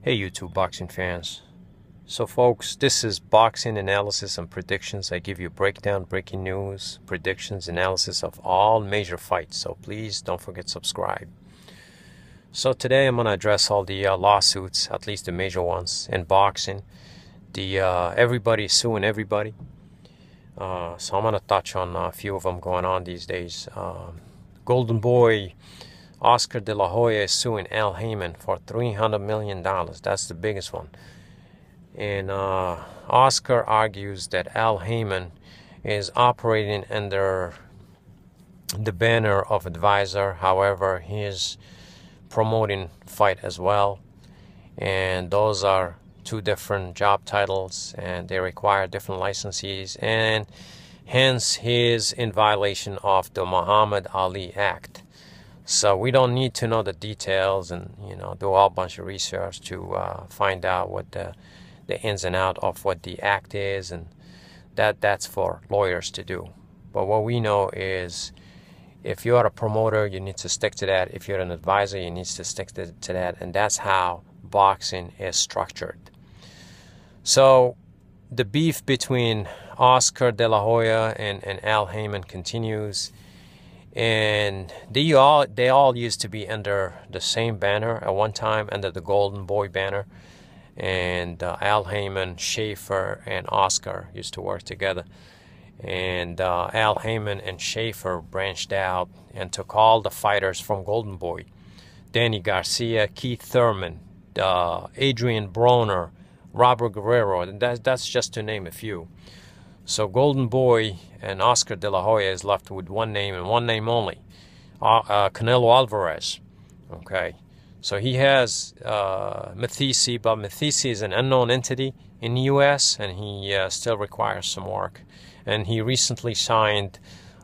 Hey YouTube boxing fans. So folks, this is boxing analysis and predictions. I give you breakdown, breaking news, predictions, analysis of all major fights. So please don't forget to subscribe. So today I'm going to address all the lawsuits, at least the major ones in boxing. Everybody suing everybody. So I'm going to touch on a few of them going on these days. Golden Boy Oscar De La Hoya is suing Al Haymon for $300 million. That's the biggest one. And Oscar argues that Al Haymon is operating under the banner of advisor. However, he is promoting fight as well. And those are two different job titles, and they require different licenses. And hence, he is in violation of the Muhammad Ali Act. So we don't need to know the details and do a whole bunch of research to find out what the ins and outs of what the act is, and that's for lawyers to do. But what we know is, if you're a promoter, you need to stick to that. If you're an advisor, you need to stick to that, and that's how boxing is structured. So the beef between Oscar De La Hoya and Al Haymon continues. And they all used to be under the same banner at one time, under the Golden Boy banner. And Al Haymon, Schaefer, and Oscar used to work together. And Al Haymon and Schaefer branched out and took all the fighters from Golden Boy: Danny Garcia, Keith Thurman, Adrian Broner, Robert Guerrero, and that's just to name a few. So Golden Boy and Oscar De La Hoya is left with one name and one name only, Canelo Alvarez. Okay, so he has Mathisi, but Mathisi is an unknown entity in the U.S. and he still requires some work. And he recently signed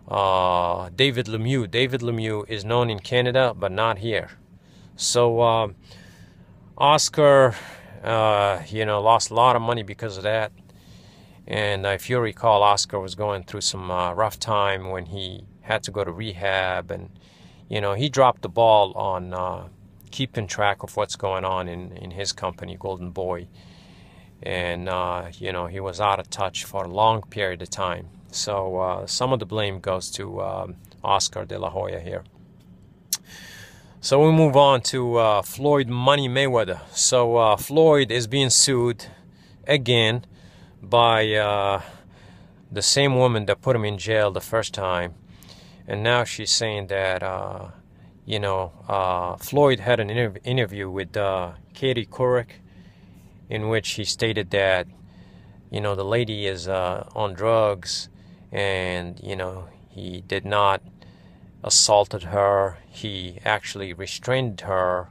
David Lemieux. David Lemieux is known in Canada, but not here. So Oscar, lost a lot of money because of that. And if you recall, Oscar was going through some rough time when he had to go to rehab, and he dropped the ball on keeping track of what's going on in his company, Golden Boy. And he was out of touch for a long period of time. So some of the blame goes to Oscar De La Hoya here. So we move on to Floyd Money Mayweather. So Floyd is being sued again by the same woman that put him in jail the first time, and now she's saying that Floyd had an interview with Katie Couric, in which he stated that the lady is on drugs, and he did not assaulted her. He actually restrained her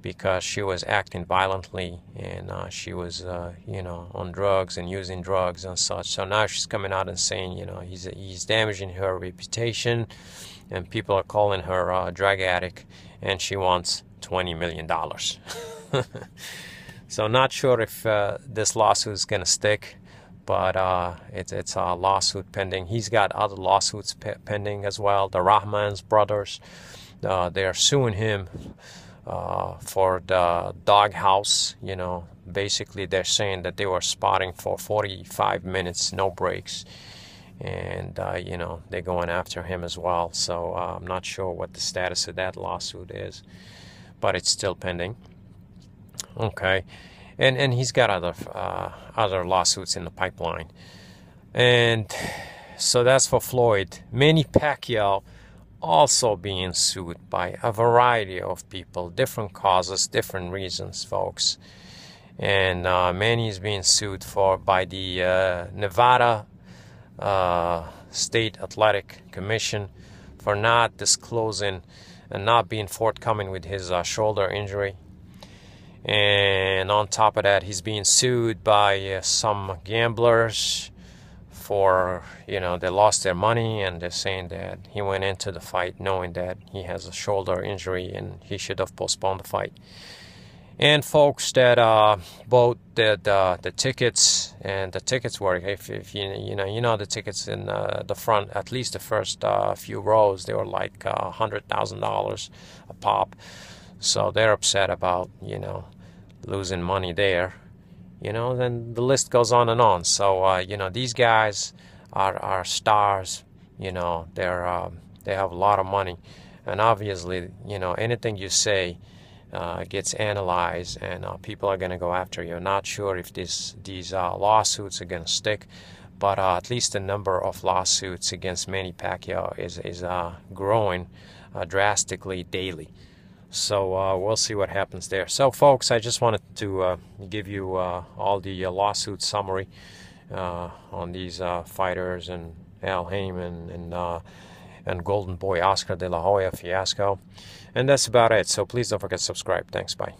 because she was acting violently, and she was on drugs and using drugs and such. So now she's coming out and saying he's damaging her reputation, and people are calling her a drug addict, and she wants $20 million. So not sure if this lawsuit is gonna stick, but it's a lawsuit pending. He's got other lawsuits pending as well. The Rahman's brothers, they are suing him for the doghouse. Basically they're saying that they were spotting for 45 minutes, no breaks, and they're going after him as well. So I'm not sure what the status of that lawsuit is, but it's still pending. Okay, and he's got other lawsuits in the pipeline. And so that's for Floyd. Manny Pacquiao also being sued by a variety of people, different causes, different reasons, folks. And Manny is being sued by the Nevada State Athletic Commission for not disclosing and not being forthcoming with his shoulder injury. And on top of that, he's being sued by some gamblers for, they lost their money, and they're saying that he went into the fight knowing that he has a shoulder injury and he should have postponed the fight. And folks that bought the tickets, and the tickets were, if the tickets in the front, at least the first few rows, they were like $100,000 a pop. So they're upset about losing money there, you know, then the list goes on and on. So you know, these guys are stars. You know, they have a lot of money, and obviously, you know, anything you say gets analyzed, and people are gonna go after you. Not sure if these lawsuits are gonna stick, but at least the number of lawsuits against Manny Pacquiao is growing drastically daily. So we'll see what happens there. So folks, I just wanted to give you all the lawsuit summary on these fighters and Al Haymon and Golden Boy Oscar de la Hoya fiasco. And that's about it. So please don't forget to subscribe. Thanks. Bye.